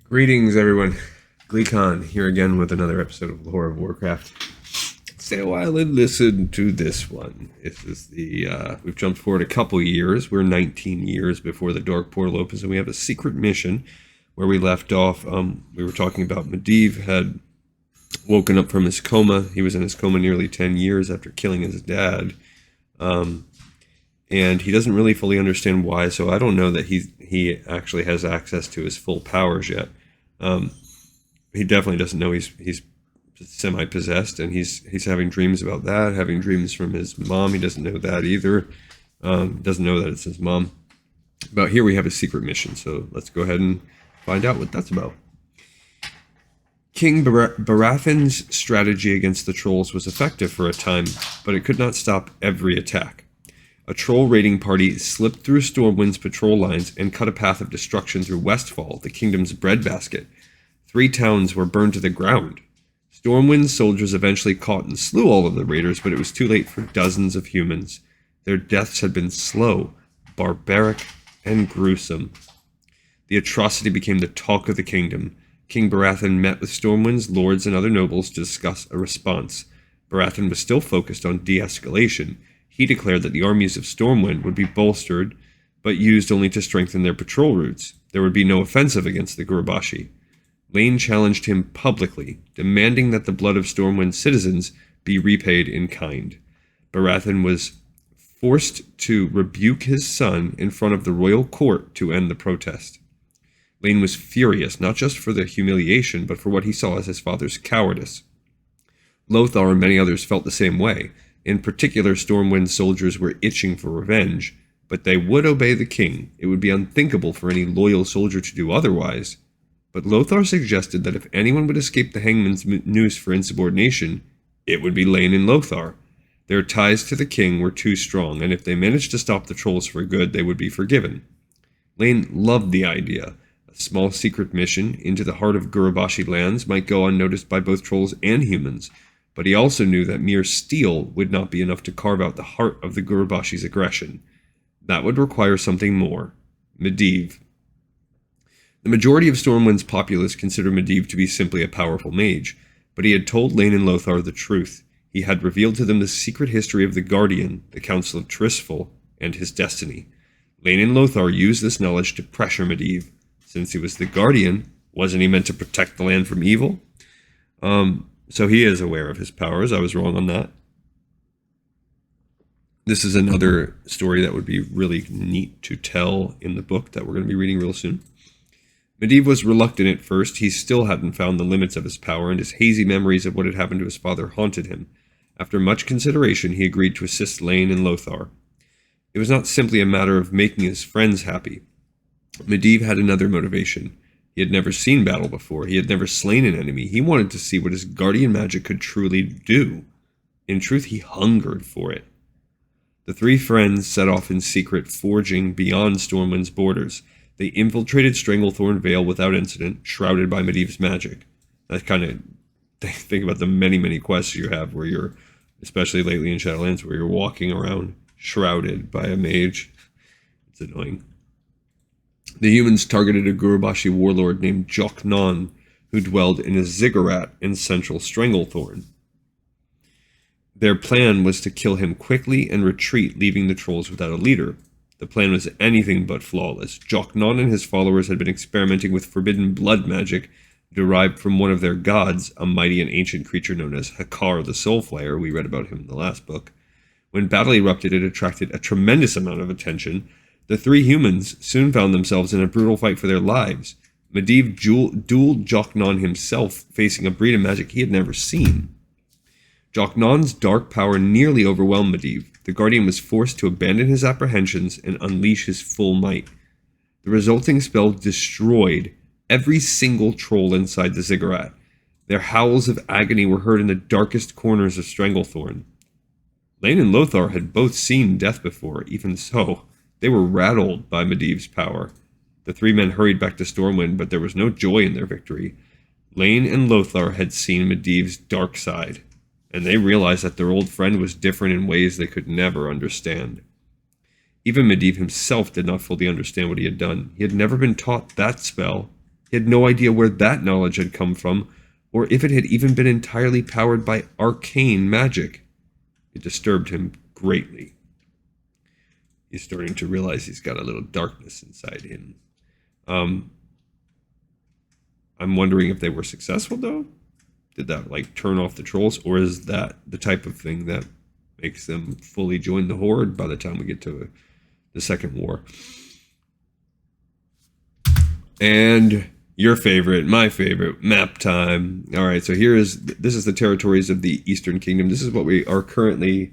Greetings, everyone. Gleekon here again with another episode of Lore of Warcraft. Stay a while and listen to this one. This is we've jumped forward a couple years. We're 19 years before the Dark Portal opens, and we have a secret mission where we left off. We were talking about Medivh had woken up from his coma. He was in his coma nearly 10 years after killing his dad. And he doesn't really fully understand why, so I don't know that he actually has access to his full powers yet. He definitely doesn't know he's semi-possessed, and he's having dreams about that, having dreams from his mom. He doesn't know that either. Doesn't know that it's his mom. But here we have a secret mission, so let's go ahead and find out what that's about. King Barathin's strategy against the trolls was effective for a time, but it could not stop every attack. A troll raiding party slipped through Stormwind's patrol lines and cut a path of destruction through Westfall, the kingdom's breadbasket. 3 towns were burned to the ground. Stormwind's soldiers eventually caught and slew all of the raiders, but it was too late for dozens of humans. Their deaths had been slow, barbaric, and gruesome. The atrocity became the talk of the kingdom. King Barathin met with Stormwind's lords and other nobles to discuss a response. Barathin was still focused on de-escalation. He declared that the armies of Stormwind would be bolstered, but used only to strengthen their patrol routes. There would be no offensive against the Gurubashi. Llane challenged him publicly, demanding that the blood of Stormwind citizens be repaid in kind. Barathin was forced to rebuke his son in front of the royal court to end the protest. Llane was furious, not just for the humiliation, but for what he saw as his father's cowardice. Lothar and many others felt the same way. In particular, Stormwind soldiers were itching for revenge, but they would obey the king. It would be unthinkable for any loyal soldier to do otherwise. But Lothar suggested that if anyone would escape the hangman's noose for insubordination, it would be Llane and Lothar. Their ties to the king were too strong, and if they managed to stop the trolls for good, they would be forgiven. Llane loved the idea. A small secret mission into the heart of Gurubashi lands might go unnoticed by both trolls and humans, but he also knew that mere steel would not be enough to carve out the heart of the Gurubashi's aggression. That would require something more. Medivh. The majority of Stormwind's populace considered Medivh to be simply a powerful mage, but he had told Llane and Lothar the truth. He had revealed to them the secret history of the Guardian, the Council of Tristful, and his destiny. Llane and Lothar used this knowledge to pressure Medivh. Since he was the Guardian, wasn't he meant to protect the land from evil? So he is aware of his powers. I was wrong on that. This is another story that would be really neat to tell in the book that we're going to be reading real soon. Medivh was reluctant at first. He still hadn't found the limits of his power, and his hazy memories of what had happened to his father haunted him. After much consideration, he agreed to assist Llane and Lothar. It was not simply a matter of making his friends happy. Medivh had another motivation. He had never seen battle before. He had never slain an enemy. He wanted to see what his guardian magic could truly do. In truth, he hungered for it. The 3 friends set off in secret, forging beyond Stormwind's borders. They infiltrated Stranglethorn Vale without incident, shrouded by Medivh's magic. That kind of think about the many quests you have where you're, especially lately in Shadowlands, where you're walking around shrouded by a mage. It's annoying. The humans targeted a Gurubashi warlord named Joknon, who dwelled in a ziggurat in central Stranglethorn. Their plan was to kill him quickly and retreat, leaving the trolls without a leader. The plan was anything but flawless. Joknon and his followers had been experimenting with forbidden blood magic derived from one of their gods, a mighty and ancient creature known as Hakar the Soulflayer. We read about him in the last book. When battle erupted, it attracted a tremendous amount of attention. The 3 humans soon found themselves in a brutal fight for their lives. Medivh dueled Joknon himself, facing a breed of magic he had never seen. Joknon's dark power nearly overwhelmed Medivh. The Guardian was forced to abandon his apprehensions and unleash his full might. The resulting spell destroyed every single troll inside the ziggurat. Their howls of agony were heard in the darkest corners of Stranglethorn. Llane and Lothar had both seen death before. Even so, they were rattled by Medivh's power. The 3 men hurried back to Stormwind, but there was no joy in their victory. Llane and Lothar had seen Medivh's dark side, and they realized that their old friend was different in ways they could never understand. Even Medivh himself did not fully understand what he had done. He had never been taught that spell, He had no idea where that knowledge had come from, or if it had even been entirely powered by arcane magic. It disturbed him greatly. He's starting to realize he's got a little darkness inside him. I'm wondering if they were successful, though. Did that, like, turn off the trolls? Or is that the type of thing that makes them fully join the Horde by the time we get to the second war? And your favorite, my favorite, map time. All right, so this is the territories of the Eastern Kingdom. This is what we are currently,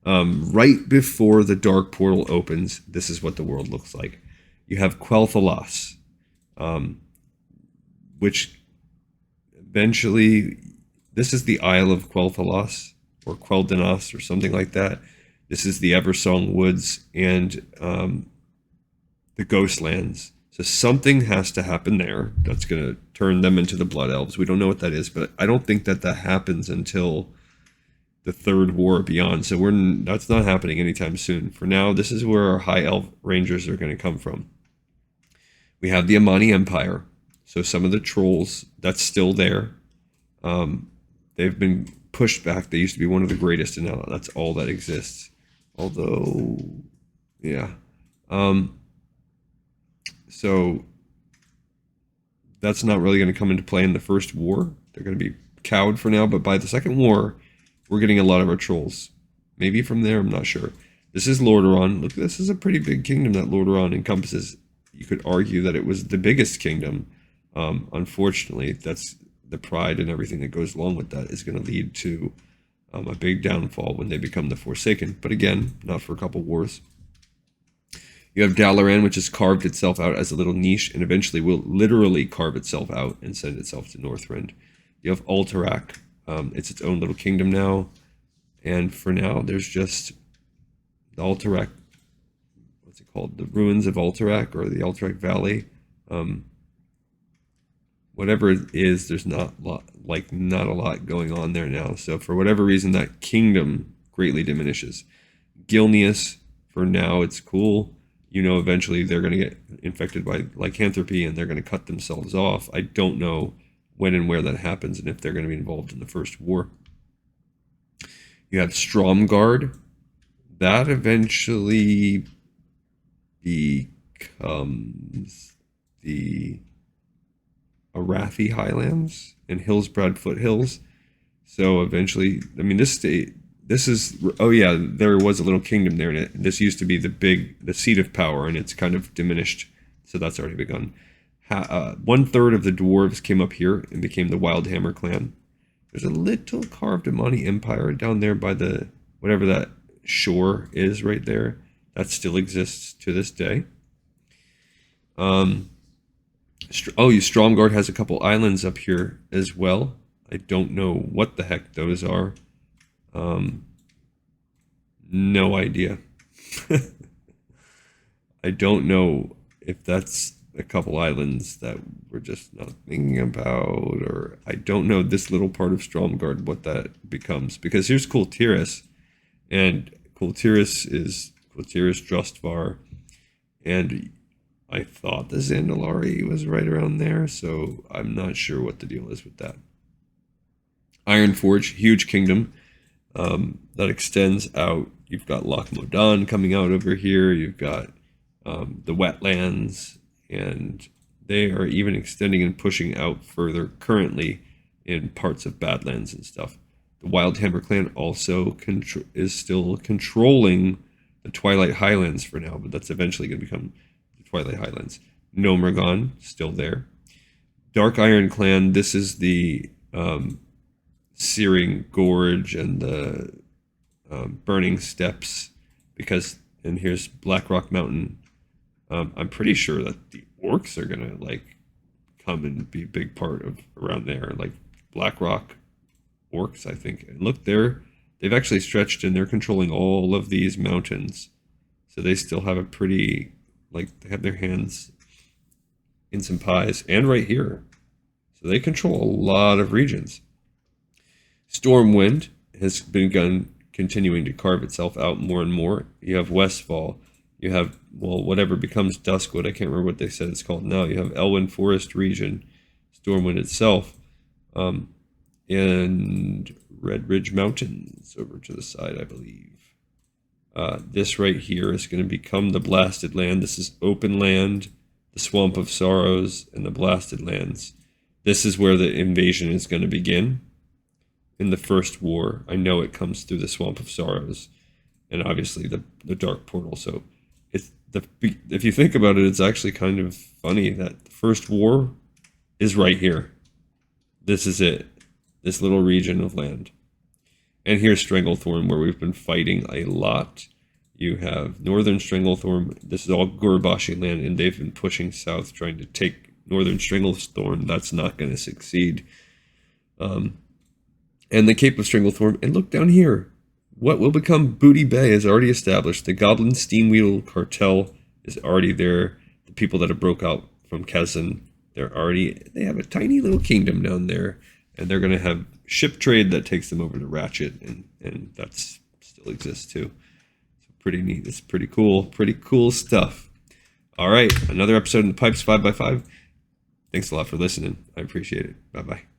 right before the Dark Portal opens. This is what the world looks like. You have Quel'Thalas, which eventually, this is the Isle of Quel'Thalas, or Quel'Danas, or something like that. This is the Eversong Woods and the Ghostlands. So something has to happen there that's going to turn them into the Blood Elves. We don't know what that is, but I don't think that happens until the Third War Beyond. So that's not happening anytime soon. For now, this is where our High Elf Rangers are going to come from. We have the Amani Empire. So some of the trolls, that's still there. They've been pushed back. They used to be one of the greatest, and now that's all that exists. Although, yeah. So that's not really going to come into play in the first war. They're going to be cowed for now, but by the second war, we're getting a lot of our trolls. Maybe from there, I'm not sure. This is Lordaeron. Look, this is a pretty big kingdom that Lordaeron encompasses. You could argue that it was the biggest kingdom. Unfortunately, that's the pride and everything that goes along with that is going to lead to a big downfall when they become the Forsaken. But again, not for a couple wars. You have Dalaran, which has carved itself out as a little niche and eventually will literally carve itself out and send itself to Northrend. You have Alterac. It's its own little kingdom now. And for now, there's just the Alterac, what's it called? The ruins of Alterac, or the Alterac Valley. Whatever it is, there's not a lot going on there now. So for whatever reason, that kingdom greatly diminishes. Gilneas, for now, it's cool. You know, eventually they're going to get infected by lycanthropy and they're going to cut themselves off. I don't know when and where that happens and if they're going to be involved in the first war. You have Stromgarde. That eventually becomes the Arathi Highlands and Hillsbrad Foothills. So eventually, I mean, this is, oh yeah, there was a little kingdom there, and this used to be the seat of power, and it's kind of diminished, so that's already begun. 1/3 of the dwarves came up here and became the Wildhammer clan. There's a little carved Amani Empire down there by the, whatever that shore is right there. That still exists to this day. Stromgarde has a couple islands up here as well. I don't know what the heck those are. No idea. I don't know if that's a couple islands that we're just not thinking about, or I don't know this little part of Stromgarde, what that becomes. Because here's Kultiris, and Kultiris Drustvar, and I thought the Zandalari was right around there, so I'm not sure what the deal is with that. Ironforge, huge kingdom. That extends out. You've got Loch Modan coming out over here. You've got the wetlands, and they are even extending and pushing out further currently in parts of Badlands and stuff. The Wildhammer clan also is still controlling the Twilight Highlands for now, but that's eventually going to become the Twilight Highlands. Nomergon, still there. Dark Iron clan, this is the Searing Gorge and the Burning Steppes, and here's Blackrock Mountain. I'm pretty sure that the orcs are gonna come and be a big part of around there, like Blackrock orcs, I think. And look, they've actually stretched and they're controlling all of these mountains, so they still have a pretty, they have their hands in some pies, and right here, so they control a lot of regions. Stormwind has begun continuing to carve itself out more and more. You have Westfall. You have, well, whatever becomes Duskwood. I can't remember what they said it's called now. You have Elwyn Forest Region, Stormwind itself, and Red Ridge Mountains over to the side, I believe. This right here is going to become the Blasted Land. This is open land, the Swamp of Sorrows, and the Blasted Lands. This is where the invasion is going to begin in the first war. I know it comes through the Swamp of Sorrows, and obviously the Dark Portal. So if you think about it, it's actually kind of funny that the first war is right here. This is it. This little region of land. And here's Stranglethorn, where we've been fighting a lot. You have Northern Stranglethorn. This is all Gurbashi land, and they've been pushing south, trying to take Northern Stranglethorn. That's not going to succeed. And the Cape of Stranglethorn. And look down here. What will become Booty Bay is already established. The Goblin Steamwheel Cartel is already there. The people that have broke out from Kazan, they have a tiny little kingdom down there. And they're going to have ship trade that takes them over to Ratchet, and that still exists too. So pretty neat. It's pretty cool stuff. All right, another episode in the Pipes 5x5. Thanks a lot for listening. I appreciate it. Bye-bye.